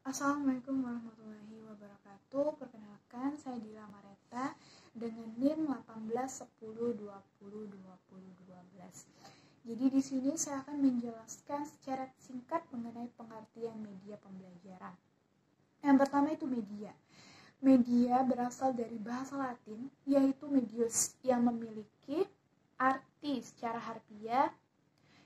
Assalamualaikum warahmatullahi wabarakatuh. Perkenalkan, saya Dila Mareta dengan NIM 1810202012. Jadi di sini saya akan menjelaskan secara singkat mengenai pengertian media pembelajaran. Yang pertama itu media. Media berasal dari bahasa Latin, yaitu medius, yang memiliki arti secara harfiah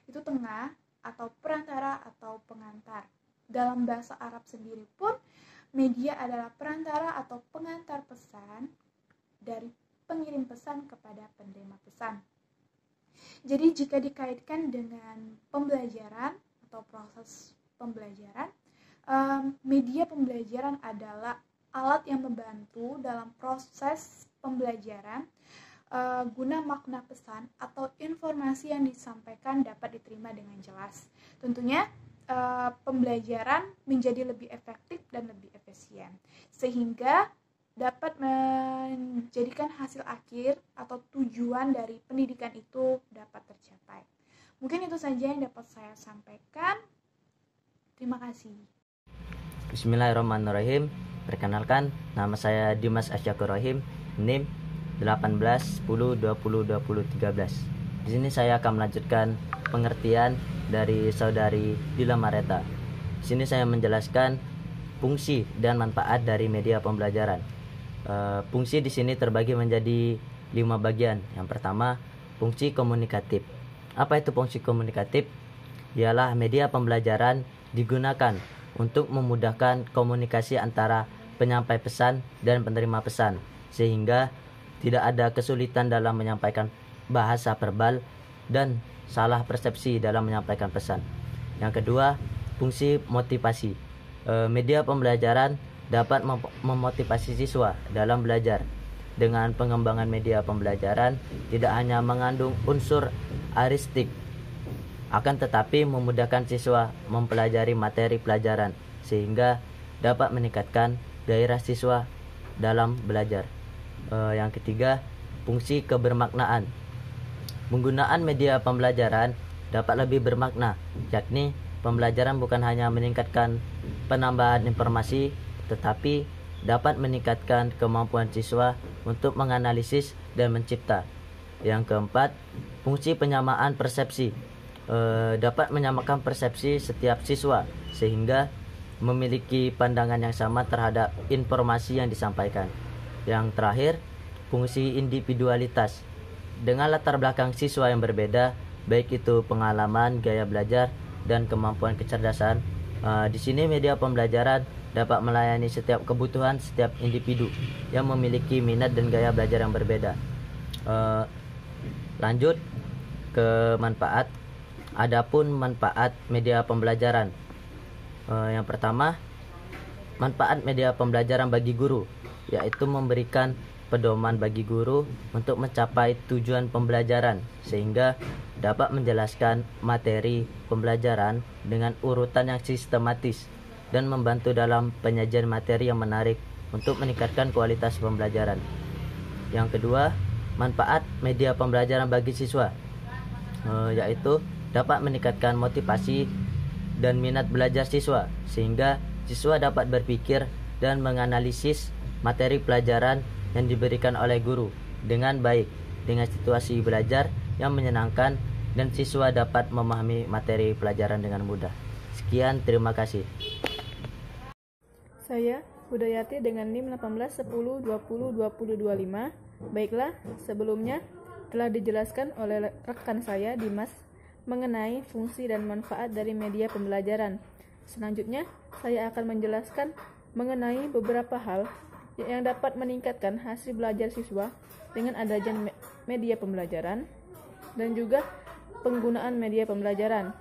itu tengah atau perantara atau pengantar. Dalam bahasa Arab sendiri pun, media adalah perantara atau pengantar pesan dari pengirim pesan kepada penerima pesan. Jadi jika dikaitkan dengan pembelajaran atau proses pembelajaran, media pembelajaran adalah alat yang membantu dalam proses pembelajaran guna makna pesan atau informasi yang disampaikan dapat diterima dengan jelas. Tentunya pembelajaran menjadi lebih efektif dan lebih efisien, sehingga dapat menjadikan hasil akhir atau tujuan dari pendidikan itu dapat tercapai. Mungkin itu saja yang dapat saya sampaikan. Terima kasih. Bismillahirrahmanirrahim. Perkenalkan, nama saya Dimas Asyakur Rahim, NIM 1810202013. Di sini saya akan melanjutkan pengertian dari saudari Dila Mareta. Di sini saya menjelaskan fungsi dan manfaat dari media pembelajaran. Fungsi di sini terbagi menjadi 5 bagian. Yang pertama, fungsi komunikatif. Apa itu fungsi komunikatif? Ialah media pembelajaran digunakan untuk memudahkan komunikasi antara penyampai pesan dan penerima pesan, sehingga tidak ada kesulitan dalam menyampaikan bahasa verbal dan salah persepsi dalam menyampaikan pesan. Yang kedua, fungsi motivasi. Media pembelajaran dapat memotivasi siswa dalam belajar. Dengan pengembangan media pembelajaran tidak hanya mengandung unsur aristik, akan tetapi memudahkan siswa mempelajari materi pelajaran sehingga dapat meningkatkan gairah siswa dalam belajar. Yang ketiga, fungsi kebermaknaan. Penggunaan media pembelajaran dapat lebih bermakna, yakni pembelajaran bukan hanya meningkatkan penambahan informasi, tetapi dapat meningkatkan kemampuan siswa untuk menganalisis dan mencipta. Yang keempat, fungsi penyamaan persepsi. Dapat menyamakan persepsi setiap siswa sehingga memiliki pandangan yang sama terhadap informasi yang disampaikan. Yang terakhir, fungsi individualitas. Dengan latar belakang siswa yang berbeda, baik itu pengalaman, gaya belajar, dan kemampuan kecerdasan, di sini media pembelajaran dapat melayani setiap kebutuhan setiap individu yang memiliki minat dan gaya belajar yang berbeda. Lanjut ke manfaat. Adapun manfaat media pembelajaran, yang pertama, manfaat media pembelajaran bagi guru, yaitu memberikan pedoman bagi guru untuk mencapai tujuan pembelajaran sehingga dapat menjelaskan materi pembelajaran dengan urutan yang sistematis dan membantu dalam penyajian materi yang menarik untuk meningkatkan kualitas pembelajaran. Yang kedua, manfaat media pembelajaran bagi siswa, yaitu dapat meningkatkan motivasi dan minat belajar siswa sehingga siswa dapat berpikir dan menganalisis materi pelajaran yang diberikan oleh guru dengan baik dengan situasi belajar yang menyenangkan dan siswa dapat memahami materi pelajaran dengan mudah. Sekian, terima kasih. Saya Hudayati dengan NIM 1810202025. Baiklah, sebelumnya telah dijelaskan oleh rekan saya Dimas mengenai fungsi dan manfaat dari media pembelajaran. Selanjutnya, saya akan menjelaskan mengenai beberapa hal yang dapat meningkatkan hasil belajar siswa dengan adanya media pembelajaran dan juga penggunaan media pembelajaran.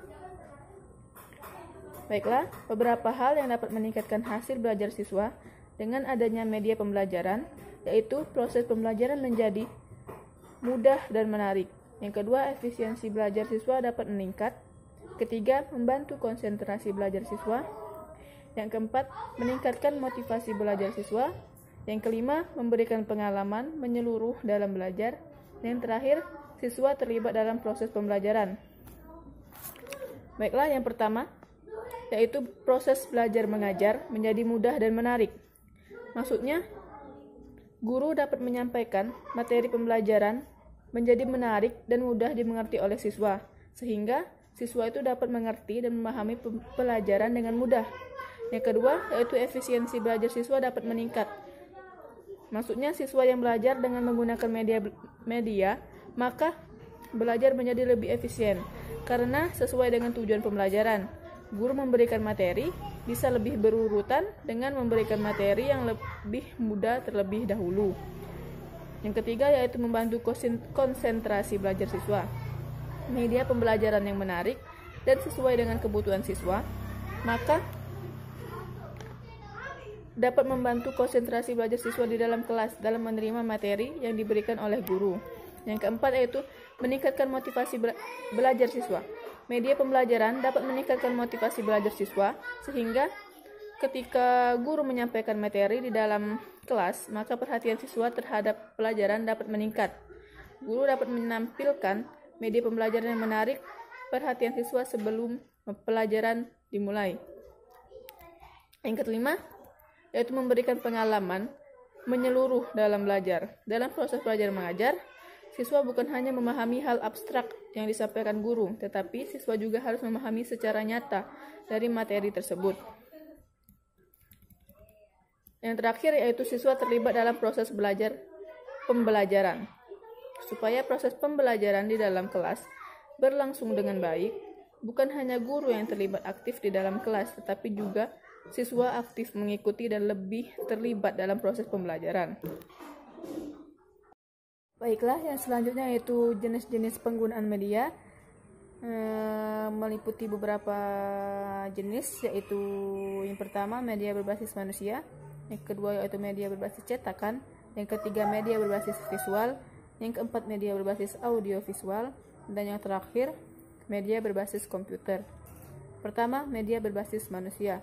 Baiklah, beberapa hal yang dapat meningkatkan hasil belajar siswa dengan adanya media pembelajaran, yaitu proses pembelajaran menjadi mudah dan menarik. Yang kedua, efisiensi belajar siswa dapat meningkat. Ketiga, membantu konsentrasi belajar siswa. Yang keempat, meningkatkan motivasi belajar siswa. Yang kelima, memberikan pengalaman menyeluruh dalam belajar. Yang terakhir, siswa terlibat dalam proses pembelajaran. Baiklah, yang pertama, yaitu proses belajar mengajar menjadi mudah dan menarik. Maksudnya, guru dapat menyampaikan materi pembelajaran menjadi menarik dan mudah dimengerti oleh siswa, sehingga siswa itu dapat mengerti dan memahami pelajaran dengan mudah. Yang kedua, yaitu efisiensi belajar siswa dapat meningkat. Maksudnya, siswa yang belajar dengan menggunakan media, maka belajar menjadi lebih efisien, karena sesuai dengan tujuan pembelajaran. Guru memberikan materi bisa lebih berurutan dengan memberikan materi yang lebih mudah terlebih dahulu. Yang ketiga, yaitu membantu konsentrasi belajar siswa. Media pembelajaran yang menarik dan sesuai dengan kebutuhan siswa, maka dapat membantu konsentrasi belajar siswa di dalam kelas dalam menerima materi yang diberikan oleh guru. Yang keempat, yaitu meningkatkan motivasi belajar siswa. Media pembelajaran dapat meningkatkan motivasi belajar siswa, sehingga ketika guru menyampaikan materi di dalam kelas, maka perhatian siswa terhadap pelajaran dapat meningkat. Guru dapat menampilkan media pembelajaran yang menarik perhatian siswa sebelum pelajaran dimulai. Yang kelima, yaitu memberikan pengalaman menyeluruh dalam belajar. Dalam proses belajar mengajar, siswa bukan hanya memahami hal abstrak yang disampaikan guru, tetapi siswa juga harus memahami secara nyata dari materi tersebut. Yang terakhir, yaitu siswa terlibat dalam proses pembelajaran. Supaya proses pembelajaran di dalam kelas berlangsung dengan baik, bukan hanya guru yang terlibat aktif di dalam kelas, tetapi juga siswa aktif mengikuti dan lebih terlibat dalam proses pembelajaran. Baiklah, yang selanjutnya yaitu jenis-jenis penggunaan media, meliputi beberapa jenis, yaitu yang pertama media berbasis manusia, yang kedua yaitu media berbasis cetakan, yang ketiga media berbasis visual, yang keempat media berbasis audiovisual, dan yang terakhir media berbasis komputer. Pertama, media berbasis manusia.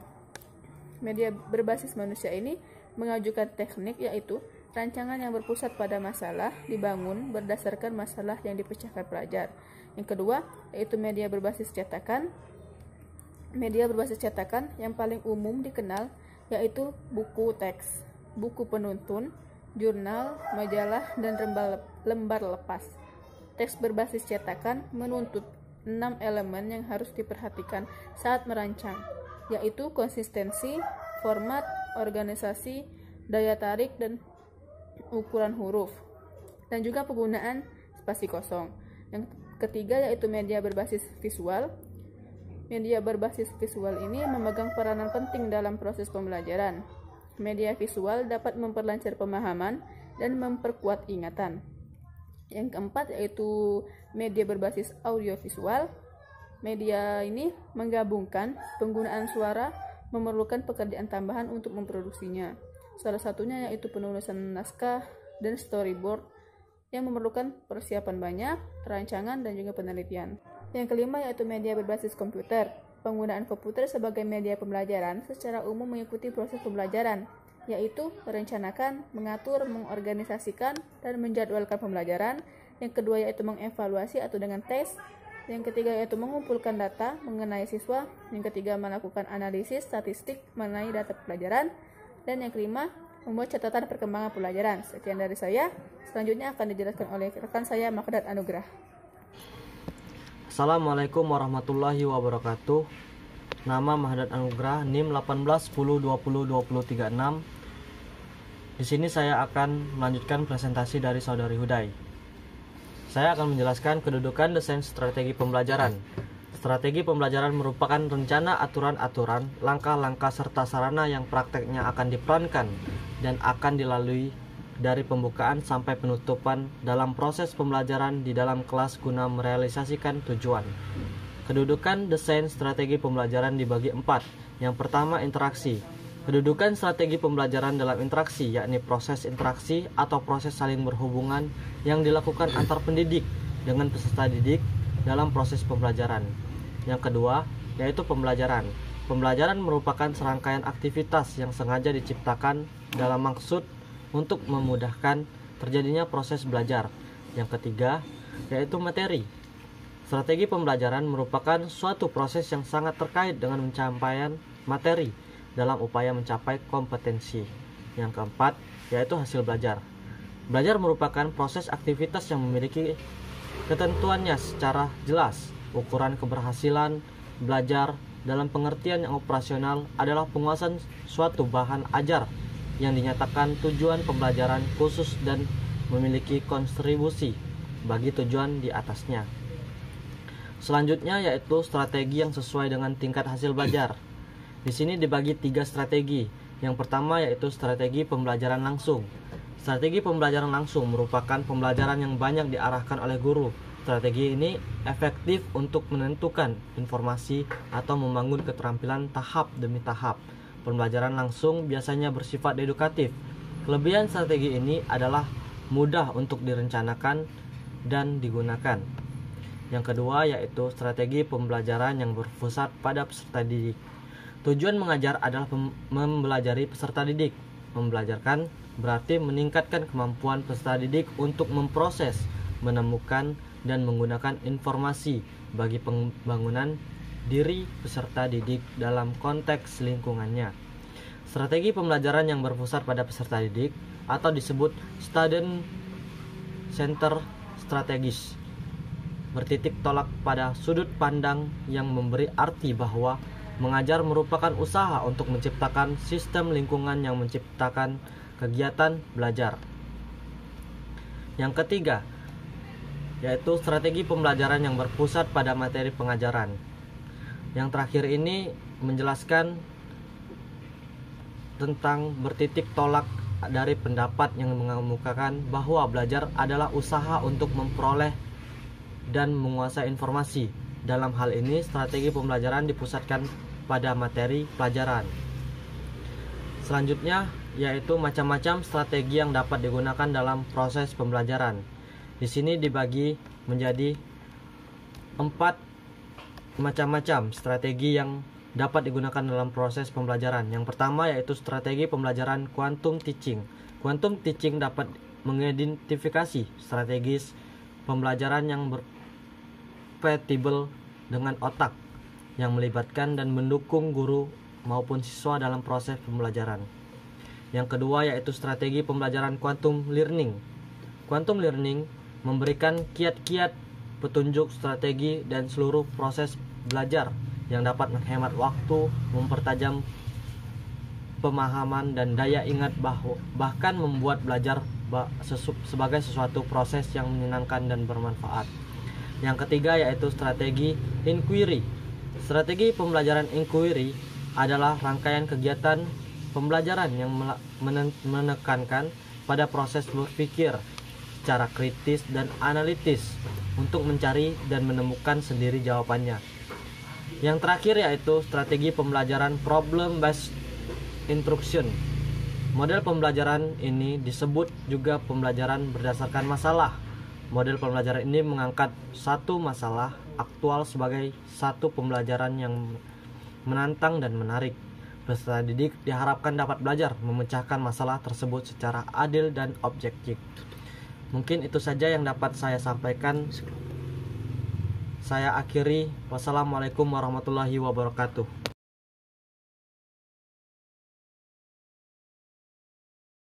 Media berbasis manusia ini mengajukan teknik, yaitu rancangan yang berpusat pada masalah dibangun berdasarkan masalah yang dipecahkan pelajar. Yang kedua, yaitu media berbasis cetakan. Media berbasis cetakan yang paling umum dikenal yaitu buku teks, buku penuntun, jurnal, majalah, dan lembar lepas. Teks berbasis cetakan menuntut 6 elemen yang harus diperhatikan saat merancang, yaitu konsistensi, format, organisasi, daya tarik, dan ukuran huruf, dan juga penggunaan spasi kosong. Yang ketiga yaitu media berbasis visual. Media berbasis visual ini memegang peranan penting dalam proses pembelajaran. Media visual dapat memperlancar pemahaman dan memperkuat ingatan. Yang keempat yaitu media berbasis audiovisual. Media ini menggabungkan penggunaan suara, memerlukan pekerjaan tambahan untuk memproduksinya. Salah satunya yaitu penulisan naskah dan storyboard yang memerlukan persiapan banyak, rancangan, dan juga penelitian. Yang kelima yaitu media berbasis komputer. Penggunaan komputer sebagai media pembelajaran secara umum mengikuti proses pembelajaran, yaitu merencanakan, mengatur, mengorganisasikan, dan menjadwalkan pembelajaran. Yang kedua yaitu mengevaluasi atau dengan tes. Yang ketiga yaitu mengumpulkan data mengenai siswa. Yang ketiga melakukan analisis statistik mengenai data pelajaran. Dan yang kelima, membuat catatan perkembangan pelajaran. Sekian dari saya. Selanjutnya akan dijelaskan oleh rekan saya, Mahdat Anugrah. Assalamualaikum warahmatullahi wabarakatuh. Nama Mahdat Anugrah, NIM 1810202036. Di sini saya akan melanjutkan presentasi dari Saudari Huday. Saya akan menjelaskan kedudukan desain strategi pembelajaran. Strategi pembelajaran merupakan rencana aturan-aturan, langkah-langkah serta sarana yang prakteknya akan diperankan dan akan dilalui dari pembukaan sampai penutupan dalam proses pembelajaran di dalam kelas guna merealisasikan tujuan. Kedudukan desain strategi pembelajaran dibagi 4. Yang pertama, interaksi. Kedudukan strategi pembelajaran dalam interaksi, yakni proses interaksi atau proses saling berhubungan yang dilakukan antar pendidik dengan peserta didik dalam proses pembelajaran. Yang kedua, yaitu pembelajaran. Pembelajaran merupakan serangkaian aktivitas yang sengaja diciptakan dalam maksud untuk memudahkan terjadinya proses belajar. Yang ketiga, yaitu materi. Strategi pembelajaran merupakan suatu proses yang sangat terkait dengan pencapaian materi dalam upaya mencapai kompetensi. Yang keempat, yaitu hasil belajar. Belajar merupakan proses aktivitas yang memiliki ketentuannya secara jelas. Ukuran keberhasilan belajar dalam pengertian yang operasional adalah penguasaan suatu bahan ajar yang dinyatakan tujuan pembelajaran khusus dan memiliki kontribusi bagi tujuan di atasnya. Selanjutnya yaitu strategi yang sesuai dengan tingkat hasil belajar. Di sini dibagi 3 strategi. Yang pertama yaitu strategi pembelajaran langsung. Strategi pembelajaran langsung merupakan pembelajaran yang banyak diarahkan oleh guru. Strategi ini efektif untuk menentukan informasi atau membangun keterampilan tahap demi tahap. Pembelajaran langsung biasanya bersifat edukatif. Kelebihan strategi ini adalah mudah untuk direncanakan dan digunakan. Yang kedua yaitu strategi pembelajaran yang berpusat pada peserta didik. Tujuan mengajar adalah mempelajari peserta didik. Membelajarkan berarti meningkatkan kemampuan peserta didik untuk memproses, menemukan, dan menggunakan informasi bagi pembangunan diri peserta didik dalam konteks lingkungannya. Strategi pembelajaran yang berpusat pada peserta didik atau disebut student center strategis bertitik tolak pada sudut pandang yang memberi arti bahwa mengajar merupakan usaha untuk menciptakan sistem lingkungan yang menciptakan kegiatan belajar. Yang ketiga yaitu strategi pembelajaran yang berpusat pada materi pengajaran. Yang terakhir ini menjelaskan tentang bertitik tolak dari pendapat yang mengemukakan bahwa belajar adalah usaha untuk memperoleh dan menguasai informasi. Dalam hal ini, strategi pembelajaran dipusatkan pada materi pelajaran. Selanjutnya, yaitu macam-macam strategi yang dapat digunakan dalam proses pembelajaran. Di sini dibagi menjadi 4 macam-macam strategi yang dapat digunakan dalam proses pembelajaran. Yang pertama yaitu strategi pembelajaran quantum teaching. Quantum teaching dapat mengidentifikasi strategis pembelajaran yang kompatibel dengan otak, yang melibatkan dan mendukung guru maupun siswa dalam proses pembelajaran. Yang kedua yaitu strategi pembelajaran quantum learning. Quantum learning memberikan kiat-kiat, petunjuk, strategi, dan seluruh proses belajar yang dapat menghemat waktu, mempertajam pemahaman dan daya ingat, bahkan membuat belajar sebagai sesuatu proses yang menyenangkan dan bermanfaat. Yang ketiga yaitu strategi inquiry. Strategi pembelajaran inquiry adalah rangkaian kegiatan pembelajaran yang menekankan pada proses berpikir secara kritis dan analitis untuk mencari dan menemukan sendiri jawabannya. Yang terakhir yaitu strategi pembelajaran problem based instruction. Model pembelajaran ini disebut juga pembelajaran berdasarkan masalah. Model pembelajaran ini mengangkat satu masalah aktual sebagai satu pembelajaran yang menantang dan menarik. Peserta didik diharapkan dapat belajar memecahkan masalah tersebut secara adil dan objektif. Mungkin itu saja yang dapat saya sampaikan. Saya akhiri. Wassalamualaikum warahmatullahi wabarakatuh.